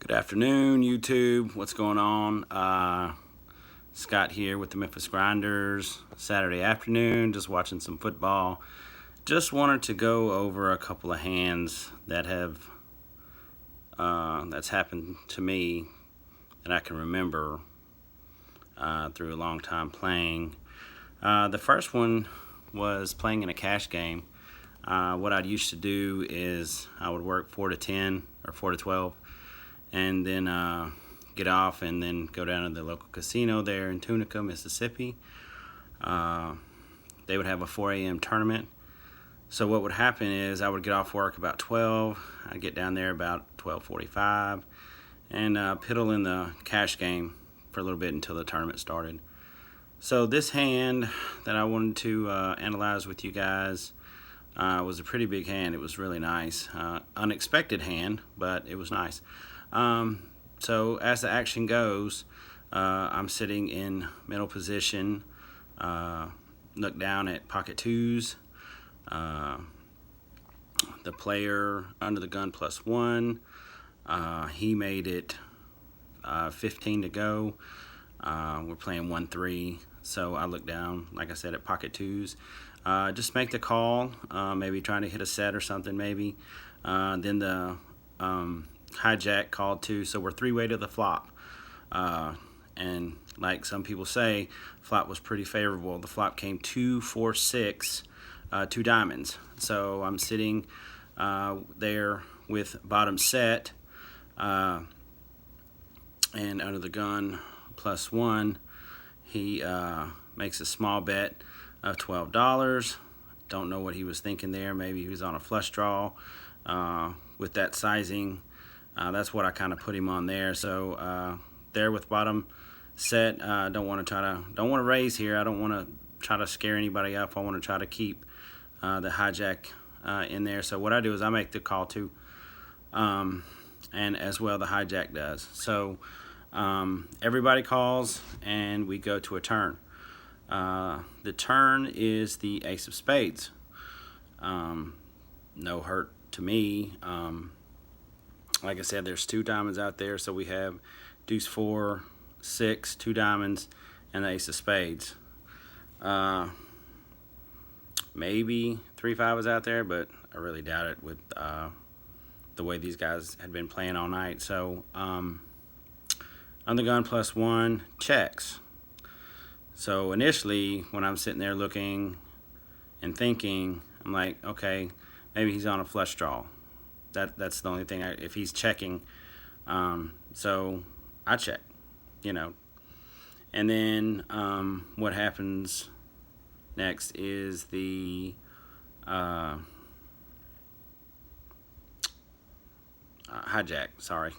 Good afternoon, YouTube. What's going on? Scott here with the Memphis Grinders. Saturday afternoon, just watching some football. Just wanted to go over a couple of hands that have that's happened to me that I can remember through a long time playing. The first one was playing in a cash game. What I used to do is I would work 4 to 10 or 4 to 12. And then get off and then go down to the local casino there in Tunica, Mississippi. They would have a 4 a.m. tournament. So what would happen is I would get off work about 12. I'd get down there about 12:45 and piddle in the cash game for a little bit until the tournament started. So this hand that I wanted to analyze with you guys was a pretty big hand. It was really nice. Unexpected hand, but it was nice. So as the action goes, I'm sitting in middle position, look down at pocket twos, the player under the gun +1, he made it 15 to go. We're playing 1-3, so I look down, like I said, at pocket twos, just make the call, maybe trying to hit a set or something maybe. Then the hijack called too, so we're 3-way to the flop, and like some people say, flop was pretty favorable. The flop came 2-4-6, 2 diamonds. So I'm sitting there with bottom set, and under the gun +1, he makes a small bet of $12. Don't know what he was thinking there. Maybe he was on a flush draw with that sizing. That's what I kind of put him on there. So there with bottom set, don't want to raise here. I don't want to try to scare anybody up. I want to try to keep the hijack in there. So what I do is I make the call too, and as well the hijack does. So everybody calls and we go to a turn. The turn is the ace of spades. No hurt to me. Like I said, there's 2 diamonds out there, so we have deuce 4, 6, 2 diamonds, and the ace of spades. Maybe 3-5 is out there, but I really doubt it with the way these guys had been playing all night. So on the gun +1, checks. So initially, when I'm sitting there looking and thinking, I'm like, okay, maybe he's on a flush draw. That's the only thing, if he's checking. So I check, And then what happens next is the hijack. Sorry,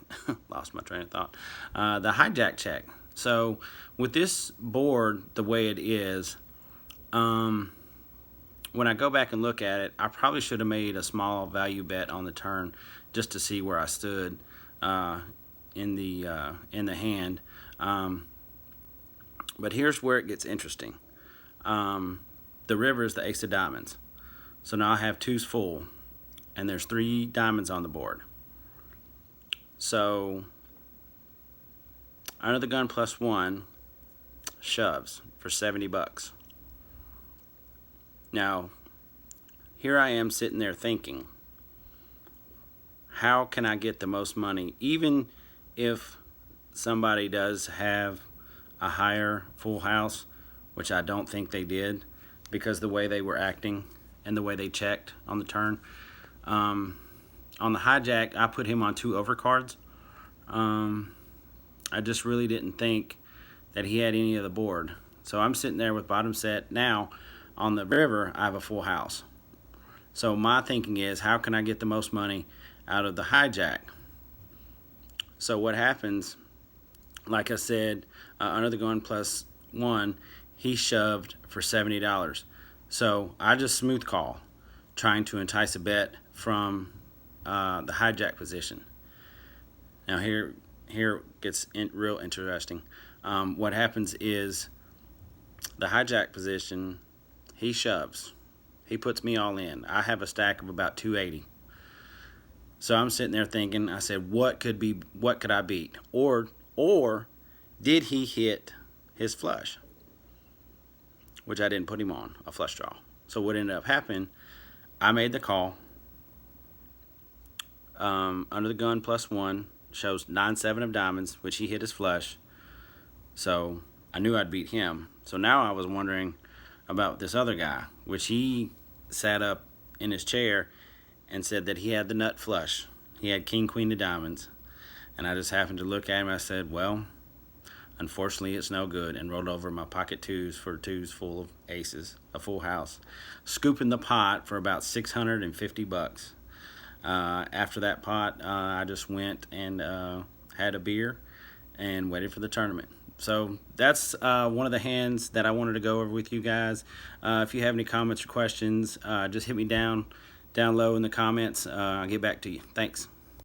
lost my train of thought. The hijack check. So with this board the way it is, when I go back and look at it, I probably should have made a small value bet on the turn just to see where I stood in the hand. But here's where it gets interesting. The river is the ace of diamonds. So now I have 2s full, and there's 3 diamonds on the board. So under the gun +1 shoves for $70. Now, here I am sitting there thinking, how can I get the most money, even if somebody does have a higher full house, which I don't think they did, because the way they were acting and the way they checked on the turn. On the hijack, I put him on 2 overcards. I just really didn't think that he had any of the board. So I'm sitting there with bottom set. Now, on the river, I have a full house. So my thinking is, how can I get the most money out of the hijack? So what happens, like I said, under the gun +1, he shoved for $70. So I just smooth call, trying to entice a bet from the hijack position. Now here it gets real interesting. What happens is the hijack position, he shoves. He puts me all in. I have a stack of about 280. So I'm sitting there thinking, I said, what could I beat? Or did he hit his flush? Which I didn't put him on a flush draw. So what ended up happening, I made the call. Under the gun +1 shows 9-7 of diamonds, which he hit his flush. So I knew I'd beat him. So now I was wondering about this other guy, which he sat up in his chair and said that he had the nut flush. He had king, queen of diamonds. And I just happened to look at him. I said, well, unfortunately, it's no good, and rolled over my pocket twos for twos full of aces, a full house, scooping the pot for about $650. After that pot, I just went and had a beer and waited for the tournament. So that's one of the hands that I wanted to go over with you guys. If you have any comments or questions, just hit me down low in the comments. I'll get back to you. Thanks.